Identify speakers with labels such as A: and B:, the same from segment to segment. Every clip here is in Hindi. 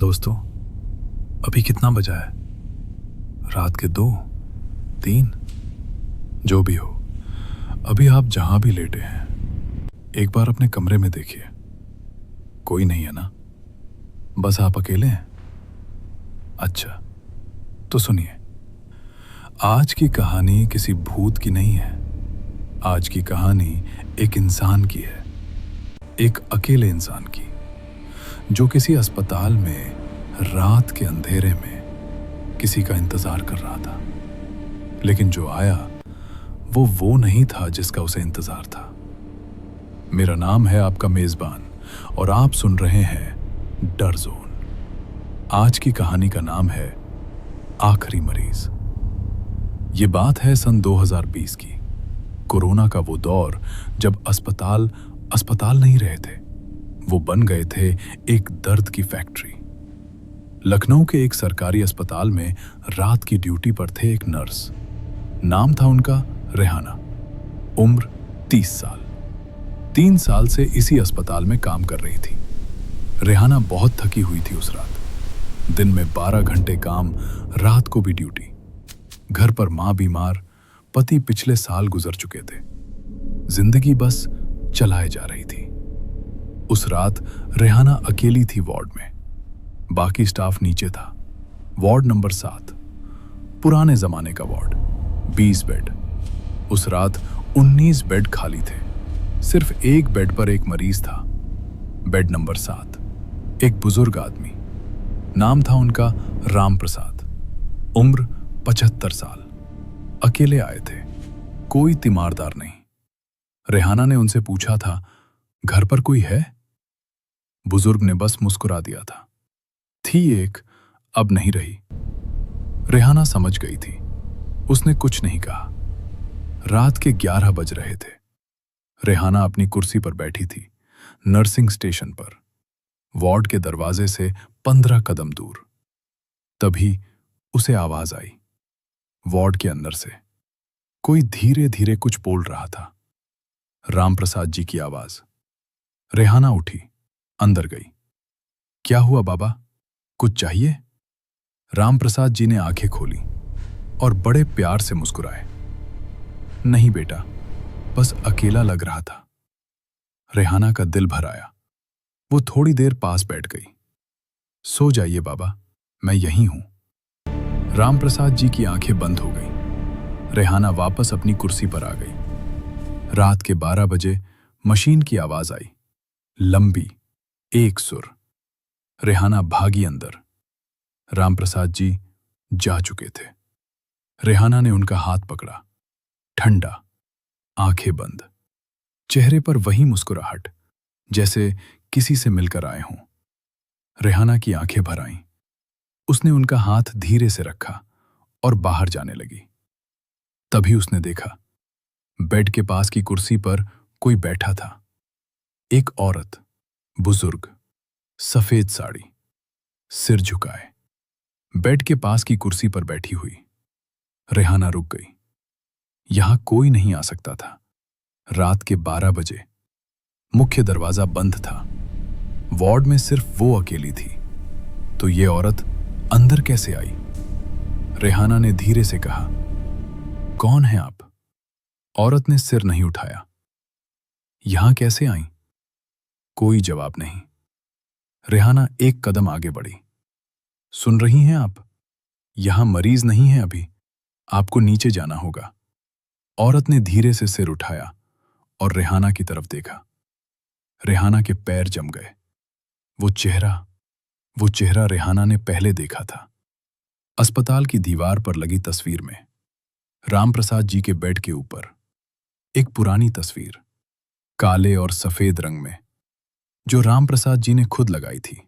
A: दोस्तों, अभी कितना बजा है? रात के 2, 3, जो भी हो। अभी आप जहां भी लेटे हैं, एक बार अपने कमरे में देखिए। कोई नहीं है ना? बस आप अकेले हैं। अच्छा, तो सुनिए। आज की कहानी किसी भूत की नहीं है। आज की कहानी एक इंसान की है। एक अकेले इंसान की, जो किसी अस्पताल में रात के अंधेरे में किसी का इंतजार कर रहा था। लेकिन जो आया वो नहीं था जिसका उसे इंतजार था। मेरा नाम है आपका मेजबान और आप सुन रहे हैं डर जोन। आज की कहानी का नाम है आखिरी मरीज। ये बात है सन 2020 की। कोरोना का वो दौर जब अस्पताल अस्पताल नहीं रहे थे, वो बन गए थे एक दर्द की फैक्ट्री। लखनऊ के एक सरकारी अस्पताल में रात की ड्यूटी पर थे एक नर्स। नाम था उनका रेहाना। उम्र 30 साल। 3 साल से इसी अस्पताल में काम कर रही थी। रेहाना बहुत थकी हुई थी उस रात। दिन में 12 घंटे काम, रात को भी ड्यूटी। घर पर मां बीमार, पति पिछले साल गुजर चुके थे। जिंदगी बस चलाए जा रही थी। उस रात रेहाना अकेली थी वार्ड में। बाकी स्टाफ नीचे था। वार्ड नंबर 7, पुराने जमाने का वार्ड, 20 बेड। उस रात 19 बेड खाली थे। सिर्फ एक बेड पर एक मरीज था। बेड नंबर 7, एक बुजुर्ग आदमी। नाम था उनका राम प्रसाद। उम्र 75 साल। अकेले आए थे, कोई तीमारदार नहीं। रेहाना ने उनसे पूछा था, घर पर कोई है? बुजुर्ग ने बस मुस्कुरा दिया था। थी एक, अब नहीं रही। रेहाना समझ गई थी। उसने कुछ नहीं कहा। रात के 11 बज रहे थे। रेहाना अपनी कुर्सी पर बैठी थी, नर्सिंग स्टेशन पर, वार्ड के दरवाजे से 15 कदम दूर। तभी उसे आवाज आई, वार्ड के अंदर से। कोई धीरे धीरे कुछ बोल रहा था। राम प्रसाद जी की आवाज। रेहाना उठी, अंदर गई। क्या हुआ बाबा, कुछ चाहिए? राम प्रसाद जी ने आंखें खोली और बड़े प्यार से मुस्कुराए। नहीं बेटा, बस अकेला लग रहा था। रेहाना का दिल भर आया। वो थोड़ी देर पास बैठ गई। सो जाइए बाबा, मैं यहीं हूं। राम प्रसाद जी की आंखें बंद हो गई। रेहाना वापस अपनी कुर्सी पर आ गई। रात के 12 बजे मशीन की आवाज आई, लंबी, एक सुर। रेहाना भागी अंदर। राम प्रसाद जी जा चुके थे। रेहाना ने उनका हाथ पकड़ा। ठंडा, आंखें बंद, चेहरे पर वही मुस्कुराहट जैसे किसी से मिलकर आए हों। रेहाना की आंखें भर आईं। उसने उनका हाथ धीरे से रखा और बाहर जाने लगी। तभी उसने देखा, बेड के पास की कुर्सी पर कोई बैठा था। एक औरत, बुजुर्ग, सफेद साड़ी, सिर झुकाए, बेड के पास की कुर्सी पर बैठी हुई। रेहाना रुक गई। यहां कोई नहीं आ सकता था। रात के 12 बजे। मुख्य दरवाजा बंद था। वार्ड में सिर्फ वो अकेली थी। तो ये औरत अंदर कैसे आई? रेहाना ने धीरे से कहा, कौन है आप? औरत ने सिर नहीं उठाया। यहां कैसे आई? कोई जवाब नहीं। रेहाना एक कदम आगे बढ़ी। सुन रही हैं आप? यहां मरीज नहीं है अभी, आपको नीचे जाना होगा। औरत ने धीरे से सिर उठाया और रेहाना की तरफ देखा। रेहाना के पैर जम गए। वो चेहरा रेहाना ने पहले देखा था। अस्पताल की दीवार पर लगी तस्वीर में, राम प्रसाद जी के बेड के ऊपर एक पुरानी तस्वीर, काले और सफेद रंग में, जो राम प्रसाद जी ने खुद लगाई थी।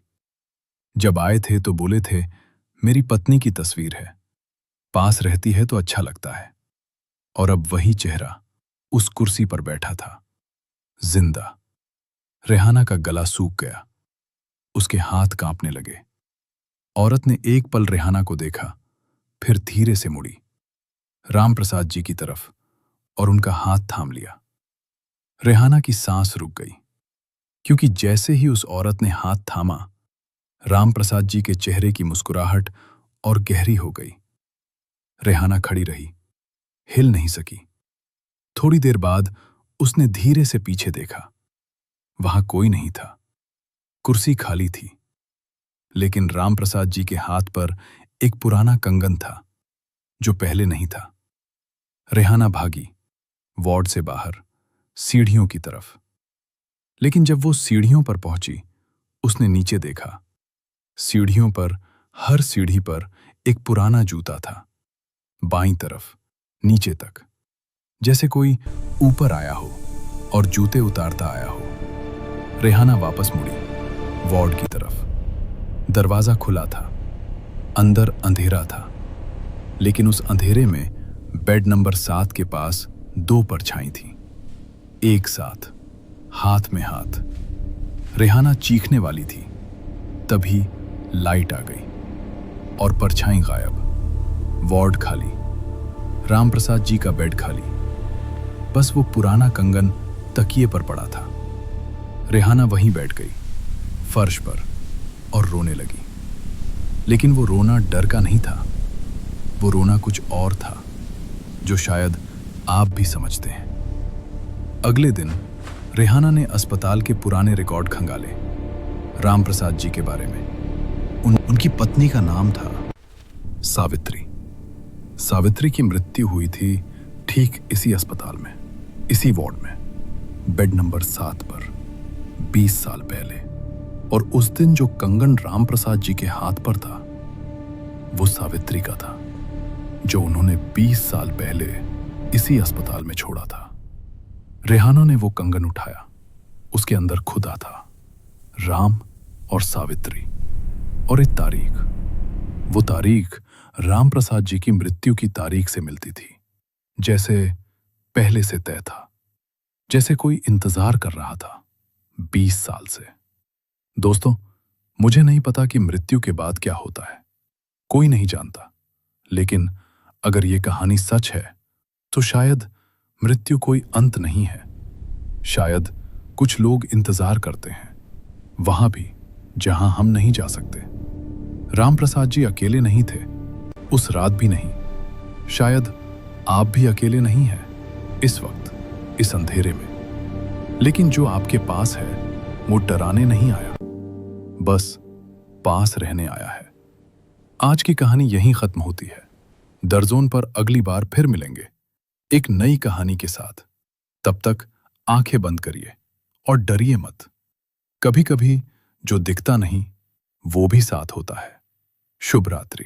A: जब आए थे तो बोले थे, मेरी पत्नी की तस्वीर है, पास रहती है तो अच्छा लगता है। और अब वही चेहरा उस कुर्सी पर बैठा था, जिंदा। रेहाना का गला सूख गया। उसके हाथ कांपने लगे। औरत ने एक पल रेहाना को देखा, फिर धीरे से मुड़ी राम प्रसाद जी की तरफ और उनका हाथ थाम लिया। रेहाना की सांस रुक गई, क्योंकि जैसे ही उस औरत ने हाथ थामा, राम प्रसाद जी के चेहरे की मुस्कुराहट और गहरी हो गई। रेहाना खड़ी रही, हिल नहीं सकी। थोड़ी देर बाद उसने धीरे से पीछे देखा। वहां कोई नहीं था, कुर्सी खाली थी, लेकिन राम प्रसाद जी के हाथ पर एक पुराना कंगन था जो पहले नहीं था। रेहाना भागी वार्ड से बाहर, सीढ़ियों की तरफ। लेकिन जब वो सीढ़ियों पर पहुंची, उसने नीचे देखा। सीढ़ियों पर, हर सीढ़ी पर एक पुराना जूता था, बाईं तरफ, नीचे तक, जैसे कोई ऊपर आया हो और जूते उतारता आया हो। रेहाना वापस मुड़ी, वार्ड की तरफ। दरवाजा खुला था, अंदर अंधेरा था, लेकिन उस अंधेरे में बेड नंबर 7 के पास 2 परछाई थी, एक साथ, हाथ में हाथ। रेहाना चीखने वाली थी, तभी लाइट आ गई और परछाई गायब। वार्ड खाली, राम प्रसाद जी का बेड खाली। बस वो पुराना कंगन तकिए पर पड़ा था। रेहाना वहीं बैठ गई, फर्श पर, और रोने लगी। लेकिन वो रोना डर का नहीं था, वो रोना कुछ और था, जो शायद आप भी समझते हैं। अगले दिन रेहाना ने अस्पताल के पुराने रिकॉर्ड खंगाले, राम प्रसाद जी के बारे में। उनकी पत्नी का नाम था सावित्री। सावित्री की मृत्यु हुई थी ठीक इसी अस्पताल में, इसी वार्ड में, बेड नंबर 7 पर, 20 साल पहले। और उस दिन जो कंगन राम प्रसाद जी के हाथ पर था, वो सावित्री का था, जो उन्होंने 20 साल पहले इसी अस्पताल में छोड़ा था। रेहाना ने वो कंगन उठाया। उसके अंदर खुदा था, राम और सावित्री, और एक तारीख। वो तारीख राम प्रसाद जी की मृत्यु की तारीख से मिलती थी, जैसे पहले से तय था, जैसे कोई इंतजार कर रहा था 20 साल से। दोस्तों, मुझे नहीं पता कि मृत्यु के बाद क्या होता है, कोई नहीं जानता। लेकिन अगर ये कहानी सच है, तो शायद मृत्यु कोई अंत नहीं है। शायद कुछ लोग इंतजार करते हैं, वहां भी जहां हम नहीं जा सकते। राम प्रसाद जी अकेले नहीं थे, उस रात भी नहीं। शायद आप भी अकेले नहीं हैं इस वक्त, इस अंधेरे में। लेकिन जो आपके पास है, वो डराने नहीं आया, बस पास रहने आया है। आज की कहानी यहीं खत्म होती है। दर्जोन पर अगली बार फिर मिलेंगे, एक नई कहानी के साथ। तब तक आंखें बंद करिए और डरिए मत। कभी कभी जो दिखता नहीं, वो भी साथ होता है। शुभ रात्रि।